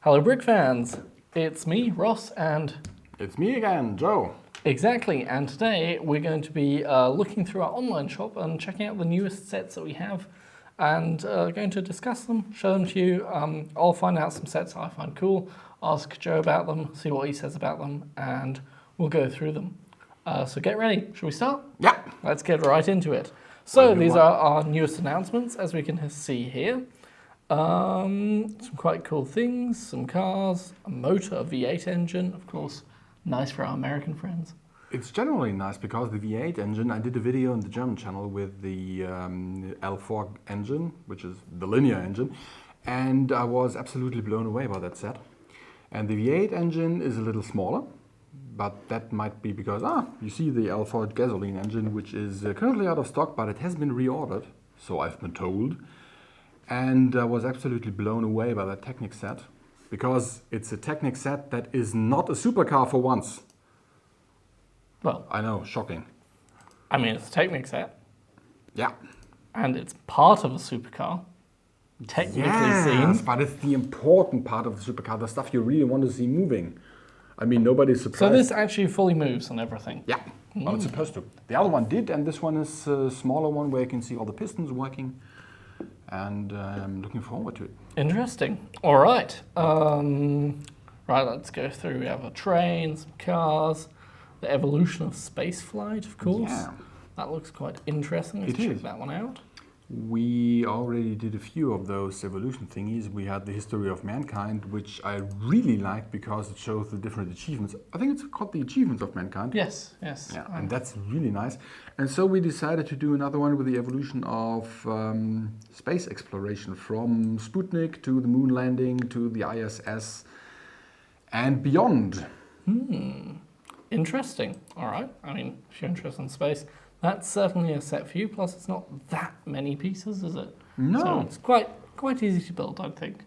Hello, Brick fans. It's me, Ross, and It's me again, Joe. exactly. And today we're going to be looking through our online shop and checking out the newest sets that we have, and going to discuss them, show them to you. I'll find out some sets I find cool, ask Joe about them, see what he says about them, and we'll go through them. So get ready. Shall we start? Yeah. Let's get right into it. So these are our newest announcements, as we can see here. Some quite cool things, some cars, a motor, a V8 engine, of course, nice for our American friends. It's generally nice because the V8 engine, I did a video on the German channel with the L4 engine, which is the linear engine, and I was absolutely blown away by that set. And the V8 engine is a little smaller, but that might be because, you see the L4 gasoline engine, which is currently out of stock, but it has been reordered, so I've been told. And I was absolutely blown away by that Technic set, because it's a Technic set that is not a supercar for once. Well, I know, shocking. I mean, it's a Technic set, Yeah. and it's part of a supercar, technically Yes, seen. but it's the important part of the supercar, the stuff you really want to see moving. I mean, nobody's surprised. So this actually fully moves and everything. Yeah, well, it's supposed to. The other one did, and this one is a smaller one where you can see all the pistons working. And I'm looking forward to it. Interesting. All right. Right, let's go through. We have a train, some cars, the evolution of space flight, of course. Yeah. That looks quite interesting. Let's check that one out. We already did a few of those evolution thingies. We had the history of mankind, which I really liked because it shows the different achievements. I think it's called the achievements of mankind. Yes, yes. Yeah, and that's really nice. And so we decided to do another one with the evolution of space exploration, from Sputnik to the moon landing to the ISS and beyond. Interesting. All right. I mean, if you're interested in space, that's certainly a set for you. Plus, it's not that many pieces, is it? No. So it's quite easy to build, I think.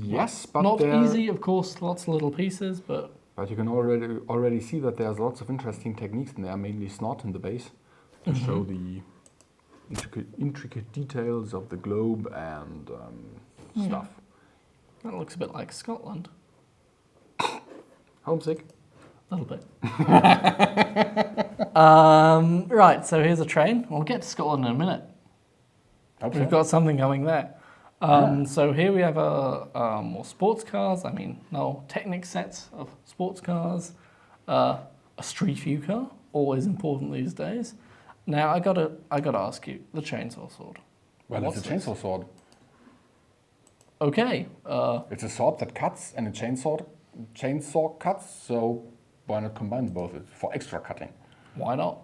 Yes, but not easy, of course. Lots of little pieces, but you can already see that there's lots of interesting techniques in there, mainly snot in the base, to show the intricate details of the globe and stuff. That looks a bit like Scotland. Homesick? A little bit. Right, so here's a train. We'll get to Scotland in a minute. Okay. We've got something going there. So here we have more sports cars. I mean, no Technic sets of sports cars. A street view car, always important these days. Now I gotta ask you, the chainsaw sword. Well, What's it's a this? chainsaw sword. Okay. It's a sword that cuts and a chainsaw cuts, so why not combine both for extra cutting? Why not?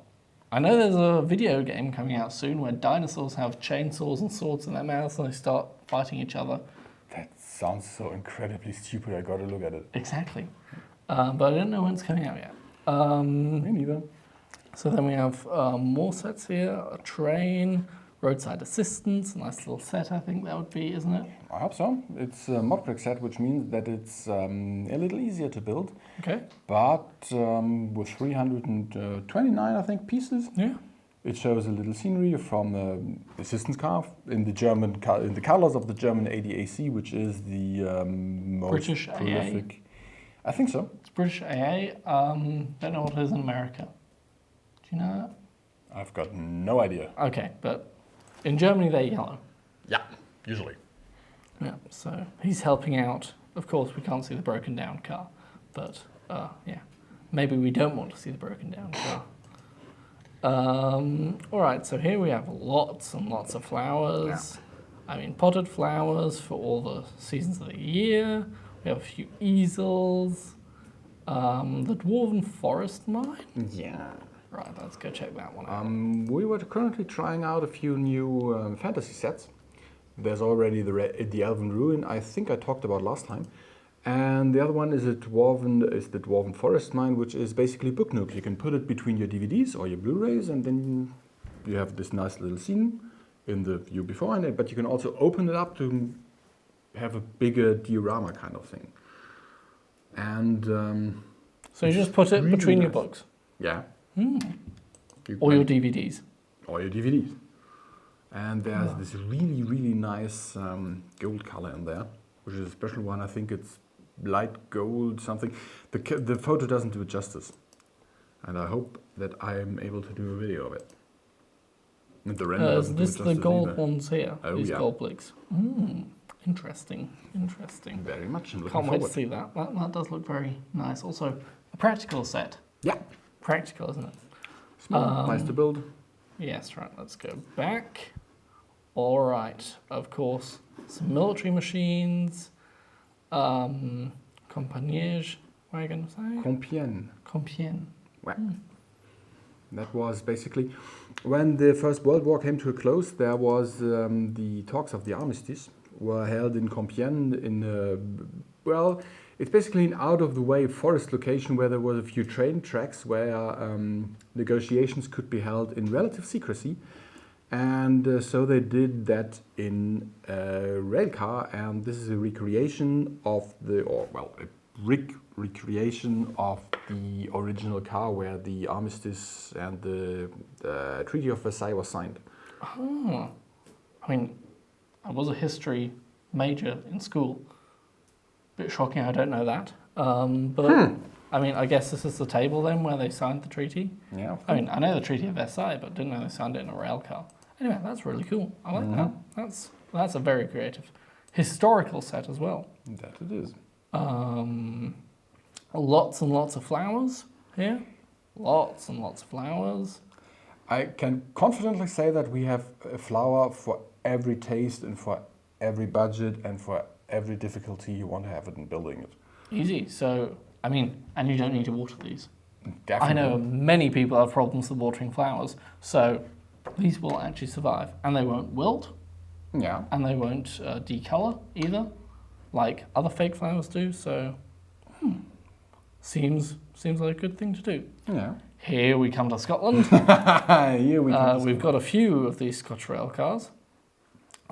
I know there's a video game coming out soon where dinosaurs have chainsaws and swords in their mouths and they start fighting each other. That sounds so incredibly stupid, I gotta look at it. Exactly. But I don't know when it's coming out yet. Me neither. So then we have more sets here, a train, roadside assistance, a nice little set I think that would be, isn't it? I hope so. It's a BlueBrixx set, which means that it's a little easier to build. Okay. But with 329, I think, pieces. Yeah. It shows a little scenery from the assistance car in the colors of the German ADAC, which is the most British prolific. I think so. It's British AA. Don't know what it is in America. Do you know I've got no idea. that? Okay, but in Germany they're yellow. Yeah, usually. Yeah, so he's helping out. Of course, we can't see the broken down car, but yeah, maybe we don't want to see the broken down car. All right, so here we have lots and lots of flowers. Yeah. I mean, potted flowers for all the seasons of the year. We have a few easels. The Dwarven Forest Mine. Yeah. Right, let's go check that one out. We were currently trying out a few new fantasy sets. There's already the Elven Ruin, I think I talked about last time. And the other one is the Dwarven Forest Mine, which is basically Book Nook. You can put it between your DVDs or your Blu-rays, and then you have this nice little scene in the view beforehand. But you can also open it up to have a bigger diorama kind of thing. And so you just put it really between your nice. books? Yeah. Or your DVDs? Or your DVDs. And there's this really, really nice gold color in there. which is a special one. I think it's light gold something. The photo doesn't do it justice, and I hope that I am able to do a video of it. And the render doesn't do it Is this justice the gold either. ones here? Oh, These yeah. gold blicks. Interesting. Very much. I'm looking Can't wait forward. to see that. That does look very nice. Also, a practical set. Yeah. Practical, isn't it? Small, nice to build. Yes, right. Let's go back. All right. Of course, some military machines. Compagnie wagon, say? Compiègne. Ouais. That was basically when the First World War came to a close. There was the talks of the armistice were held in Compiègne well, it's basically an out-of-the-way forest location where there were a few train tracks where negotiations could be held in relative secrecy. And so they did that in a rail car, and this is a recreation of recreation of the original car where the armistice and the Treaty of Versailles was signed. Oh. I mean, I was a history major in school. Bit shocking, I don't know that. But I mean, I guess this is the table then where they signed the treaty. Yeah. I mean, I know the Treaty of Versailles, but didn't know they signed it in a rail car. Anyway, that's really cool. I like that. That's a very creative, historical set as well. That it is. Lots and lots of flowers here. Lots and lots of flowers. I can confidently say that we have a flower for every taste and for every budget and for every difficulty you want to have it in building it. Easy. So, I mean, and you don't need to water these. Definitely. I know many people have problems with watering flowers, so these will actually survive. And they won't wilt, Yeah. and they won't decolor either, like other fake flowers do, so seems like a good thing to do. Yeah. Here we come to Scotland. Here we go. We've got a few of these ScotRail cars.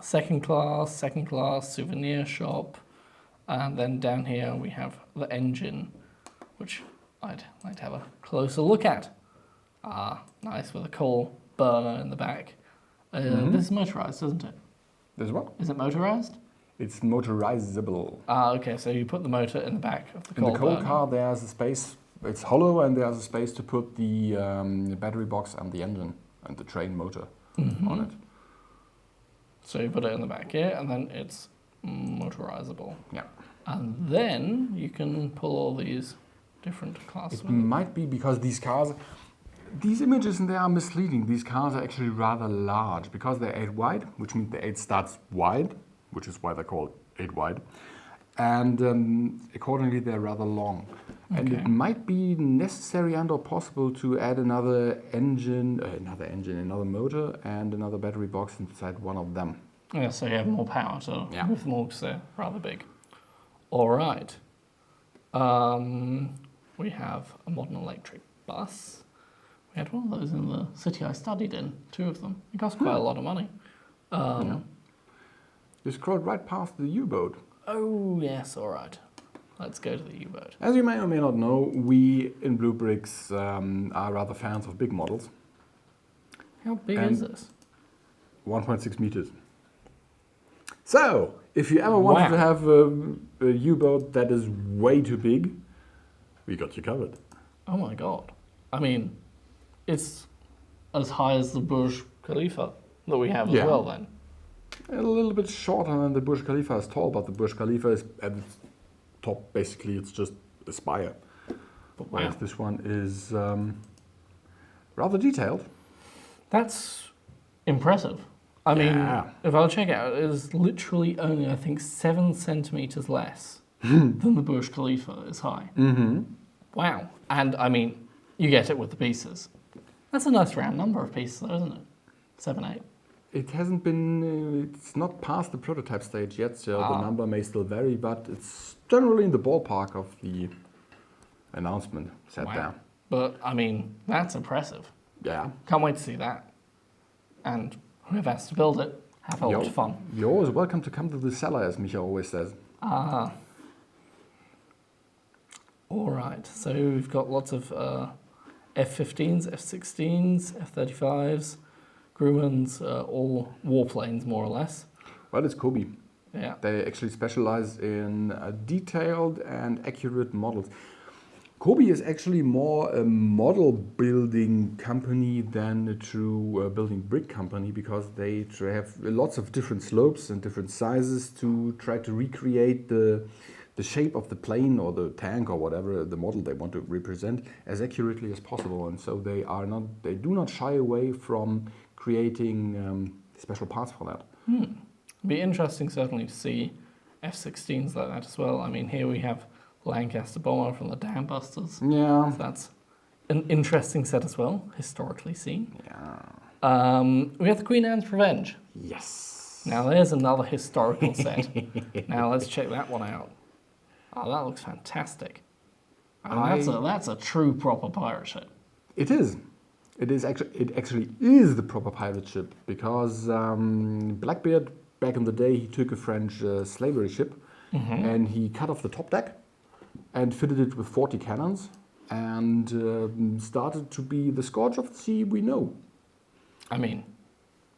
Second class, souvenir shop, and then down here we have the engine, which I'd like to have a closer look at. Nice with a coal burner in the back. This is motorized, isn't it? This what? Is it motorized? It's motorizable. Okay, so you put the motor in the back of the coal In the coal burner. car, there's a space. It's hollow, and there's a space to put the battery box and the engine and the train motor on it. So you put it in the back here, and then it's motorizable. Yeah. And then you can pull all these different classes. It might be because these cars, these images in there are misleading. These cars are actually rather large because they're 8 wide, which means the 8 starts wide, which is why they're called 8 wide. And accordingly, they're rather long. Okay. And it might be necessary and or possible to add another motor, and another battery box inside one of them. Yeah, so you have more power to move them all because they're rather big. All right. We have a modern electric bus. We had one of those in the city I studied in, 2 of them. It cost quite a lot of money. You scrolled right past the U-boat. Oh, yes, all right. Let's go to the U-boat. As you may or may not know, we in BlueBrixx are rather fans of big models. How big is this? 1.6 meters. So, if you ever wanted to have a U-boat that is way too big, we got you covered. Oh my god. I mean, it's as high as the Burj Khalifa that we have as well then. A little bit shorter than the Burj Khalifa is tall, but the Burj Khalifa is at its top, basically it's just a spire. Whereas this one is rather detailed. That's impressive. I mean, if I'll check it out, it is literally only, I think, 7 centimeters less than the Burj Khalifa is high. Wow. And, I mean, you get it with the pieces. That's a nice round number of pieces, though, isn't it? 7, 8. It hasn't been, it's not past the prototype stage yet, so the number may still vary, but it's generally in the ballpark of the announcement set there. But, I mean, that's impressive. Yeah. Can't wait to see that. And whoever has to build it, have a lot of fun. You're always welcome to come to the cellar, as Micha always says. All right, so we've got lots of F-15s, F-16s, F-35s, Grumman's, all warplanes, more or less. Well, it's Kobe. Yeah. They actually specialize in detailed and accurate models. Kobe is actually more a model building company than a true building brick company, because they have lots of different slopes and different sizes to try to recreate the shape of the plane or the tank or whatever the model they want to represent as accurately as possible. And so they do not shy away from creating special parts for that. It'd be interesting certainly to see F-16s like that as well. I mean, here we have Lancaster bomber from the Dam Busters. Yeah. So that's an interesting set as well, historically seen. Yeah. We have the Queen Anne's Revenge. Yes. Now there's another historical set. Now let's check that one out. Oh, that looks fantastic. Oh, that's a true proper pirate ship. It is. It actually is the proper pirate ship, because Blackbeard, back in the day, he took a French slavery ship and he cut off the top deck and fitted it with 40 cannons and started to be the scourge of the sea we know. I mean,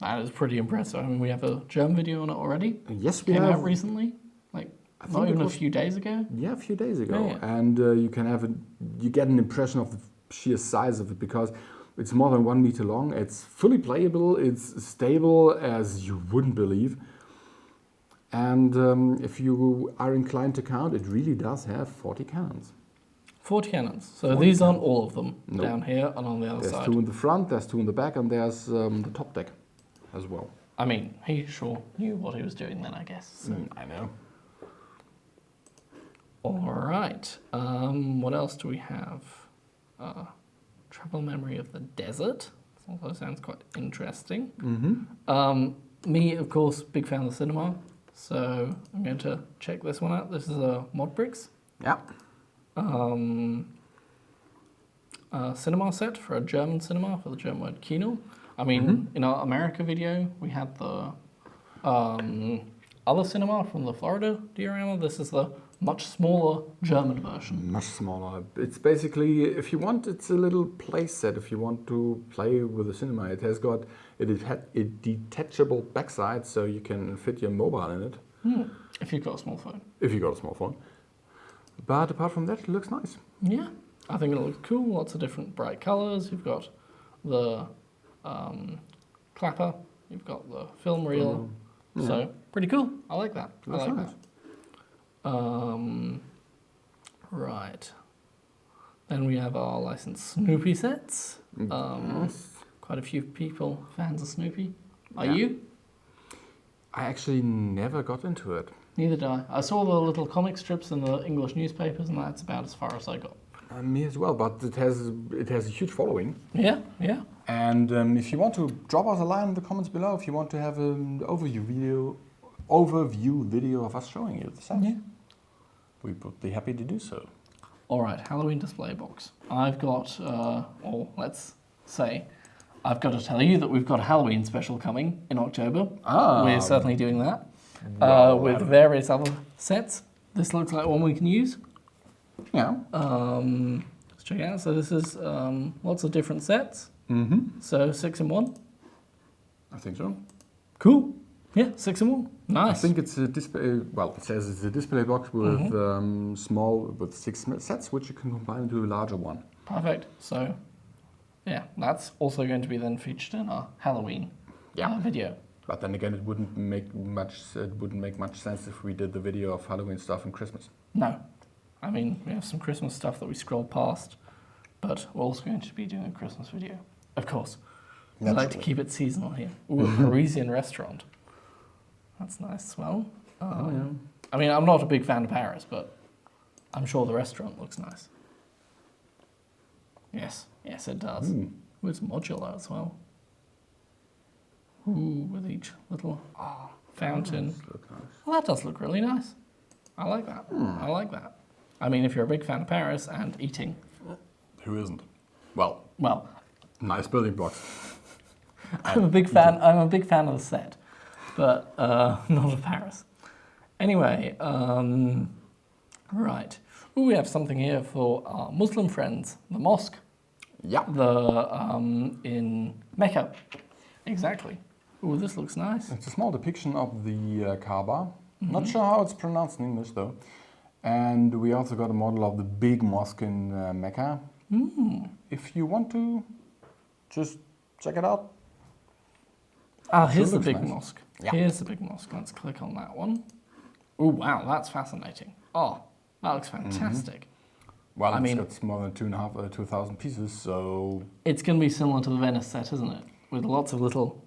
that is pretty impressive. I mean, we have a German video on it already. Yes, we Came have. out recently, like not even a few days ago. Yeah, a few days ago. Yeah. And you get an impression of the sheer size of it, because it's more than 1 meter long. It's fully playable. It's stable as you wouldn't believe. And if you are inclined to count, it really does have 40 cannons. 40 cannons. So these aren't all of them Nope. down here and on the other There's side. 2 in the front, there's 2 in the back, and there's the top deck as well. I mean, he sure knew what he was doing then, I guess. So. I know. All right. What else do we have? Travel Memory of the Desert. This also sounds quite interesting. Me, of course, big fan of the cinema. So I'm going to check this one out. This is a BlueBrixx. Yeah. Cinema set for a German cinema, for the German word Kino. I mean, in our America video, we had the other cinema from the Florida diorama. This is the much smaller German version. Much smaller. It's basically, if you want, it's a little play set. If you want to play with the cinema, it has got a detachable backside, so you can fit your mobile in it. If you've got a small phone. If you got a small phone. But apart from that, it looks nice. Yeah, I think it looks cool. Lots of different bright colours. You've got the clapper. You've got the film reel. Yeah. So pretty cool. I like that. Looks I like nice. that. Right. Then we have our licensed Snoopy sets. Quite a few people fans of Snoopy. Are you? I actually never got into it. Neither did I. I saw the little comic strips in the English newspapers, and that's about as far as I got. Me as well, but it has a huge following. Yeah, yeah. And if you want to drop us a line in the comments below, if you want to have an overview video of us showing you the set, we would be happy to do so. All right, Halloween display box. I've got, or let's say, I've got to tell you that we've got a Halloween special coming in October. We're certainly doing that with various other sets. This looks like one we can use. Yeah. Let's check it out. So this is lots of different sets. So 6 in 1. I think so. Cool. Yeah, 6 in 1. Nice. I think it's a display. Well, it says it's a display box with with 6 sets, which you can combine into a larger one. Perfect. So, yeah, that's also going to be then featured in our Halloween video. But then again, it wouldn't make much sense if we did the video of Halloween stuff and Christmas. No, I mean we have some Christmas stuff that we scrolled past, but we're also going to be doing a Christmas video, of course. I like to keep it seasonal here. Ooh, a Parisian restaurant. That's nice as well. I mean, I'm not a big fan of Paris, but I'm sure the restaurant looks nice. Yes, it does. It's modular as well. Ooh, with each little fountain. Nice. Well, that does look really nice. I like that. I like that. I mean, if you're a big fan of Paris and eating. Who isn't? Well, nice building blocks. I'm a big fan of the set, but not of Paris. Anyway, right. Ooh, we have something here for our Muslim friends. The mosque. Yeah. In Mecca. Exactly. Ooh, this looks nice. It's a small depiction of the Kaaba, Not sure how it's pronounced in English though. And we also got a model of the big mosque in Mecca. If you want to, just check it out. Ah, here's the big nice. mosque. Yeah. Here's the big mosque. Let's click on that one. Oh, wow, that's fascinating. Oh, that looks fantastic. Well, I mean, got more than 2,000 pieces, so... It's going to be similar to the Venice set, isn't it? With lots of little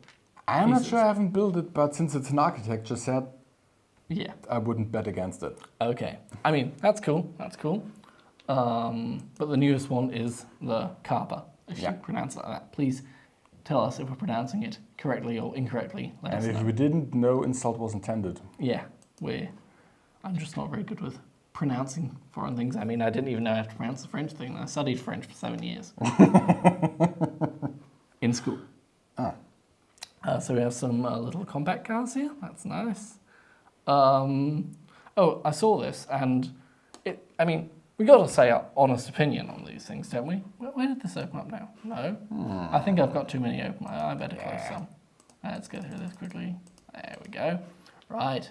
I'm not pieces. sure I haven't built it, but since it's an architecture set, Yeah. I wouldn't bet against it. Okay. I mean, that's cool. That's cool. But the newest one is the Kappa. If you pronounce it like that, please tell us if we're pronouncing it correctly or incorrectly. Let us And if know. we didn't, no insult was intended. Yeah, I'm just not very good with pronouncing foreign things. I mean, I didn't even know how to pronounce the French thing. I studied French for 7 years in school. So we have some little compact cars here. That's nice. Oh, I saw this, and we got to say our honest opinion on these things, don't we? Where did this open up now? No. I think I've got too many open. I better close some. Let's go through this quickly. There we go. Right.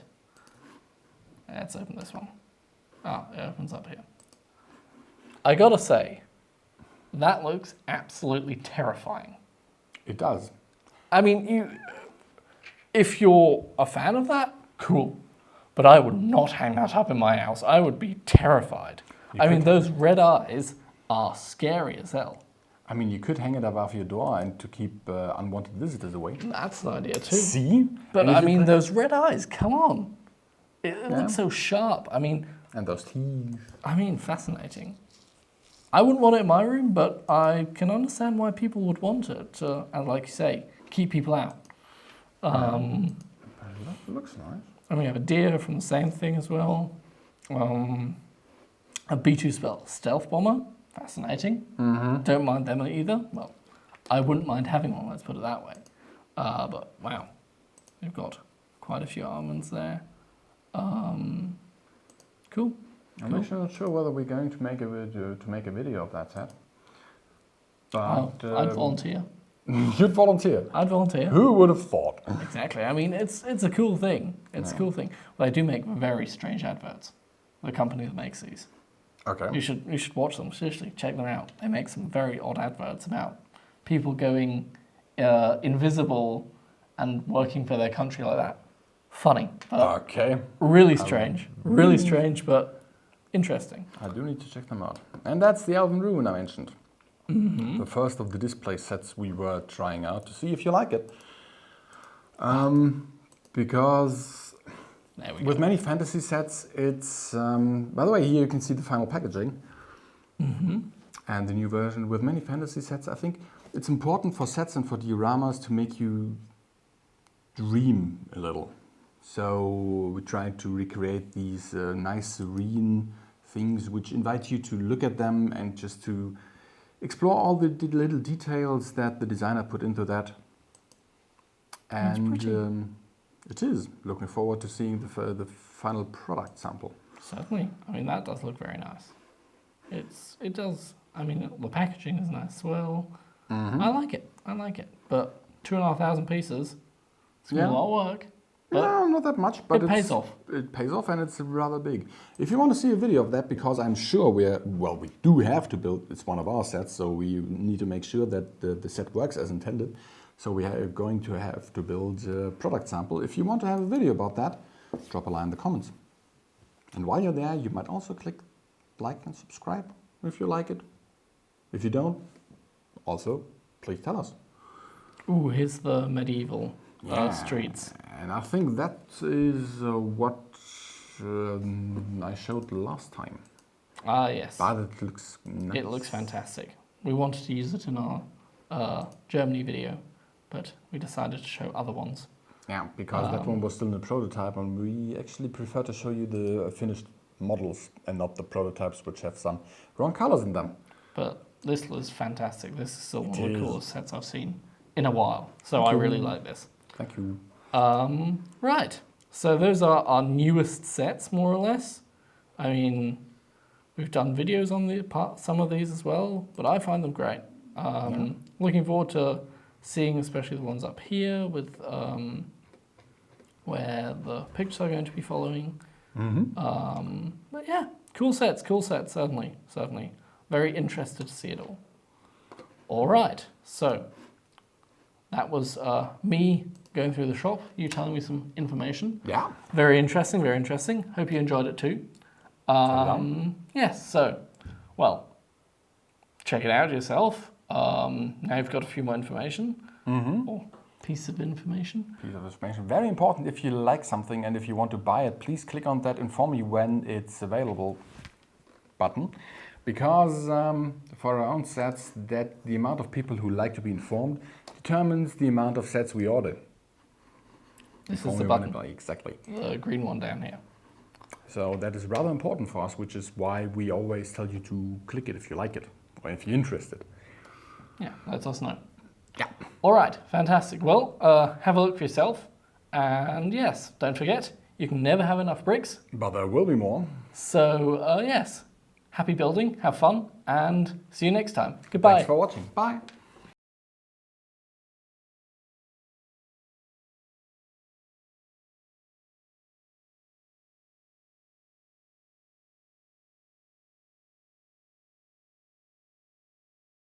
Let's open this one. Oh, it opens up here. I got to say, that looks absolutely terrifying. It does. I mean, if you're a fan of that, cool. But I would not hang that up in my house. I would be terrified. I mean, those red eyes are scary as hell. I mean, you could hang it above your door and to keep unwanted visitors away. That's an idea too. See? But I mean, those red eyes, come on. It looks so sharp. I mean... And those teeth. I mean, fascinating. I wouldn't want it in my room, but I can understand why people would want it to, and like you say, keep people out. It looks nice. And we have a deer from the same thing as well. A B-2 stealth bomber, fascinating. Don't mind them either. Well, I wouldn't mind having one, let's put it that way. But wow, we've got quite a few armaments there. Cool. I'm actually not sure whether we're going to make a video of that set. But I'd volunteer. You'd volunteer. I'd volunteer. Who would have thought? Exactly. I mean, it's a cool thing. It's a cool thing. But they do make very strange adverts. The company that makes these. Okay. You should watch them. Seriously, check them out. They make some very odd adverts about people going invisible and working for their country like that. Funny. Okay. Really strange. Really strange, but interesting. I do need to check them out. And that's the Elven Ruin I mentioned. The first of the display sets we were trying out to see if you like it. Because with many fantasy sets, it's... by the way, here you can see the final packaging. And the new version. With many fantasy sets, I think it's important for sets and for dioramas to make you dream a little. So we tried to recreate these nice, serene things which invite you to look at them and just to explore all the little details that the designer put into that. And it is. Looking forward to seeing the final product sample. Certainly. I mean, that does look very nice. It does. I mean, the packaging is nice as well. I like it. But 2,500 pieces, it's a lot of work. No, not that much, but it pays off. It pays off, and it's rather big. If you want to see a video of that, because I'm sure we do have to build, it's one of our sets, so we need to make sure that the set works as intended. So we are going to have to build a product sample. If you want to have a video about that, drop a line in the comments. And while you're there, you might also click like and subscribe if you like it. If you don't, also, please tell us. Ooh, here's the medieval streets. And I think that is what I showed last time. Ah, yes. But it looks nice. It looks fantastic. We wanted to use it in our Germany video, but we decided to show other ones. Yeah, because that one was still in the prototype, and we actually prefer to show you the finished models and not the prototypes which have some wrong colors in them. But this was fantastic. This is still one of the coolest sets I've seen in a while. So I really like this. Thank you. Right. So those are our newest sets, more or less. I mean, we've done videos on some of these as well, but I find them great. Looking forward to seeing especially the ones up here with where the pictures are going to be following. But yeah, cool sets, certainly. Very interested to see it all. All right, so that was me going through the shop, you telling me some information. Yeah. Very interesting. Hope you enjoyed it too. Yes, so, well, check it out yourself. Now you've got a few more information. Or piece of information. Very important. If you like something and if you want to buy it, please click on that inform me when it's available button. Because for our own sets, that the amount of people who like to be informed determines the amount of sets we order. This is the button. Exactly. The green one down here. So that is rather important for us, which is why we always tell you to click it if you like it or if you're interested. Yeah, let us know. Yeah. All right, fantastic. Well, have a look for yourself. And yes, don't forget, you can never have enough bricks. But there will be more. So yes, happy building, have fun, and see you next time. Goodbye. Thanks for watching. Bye.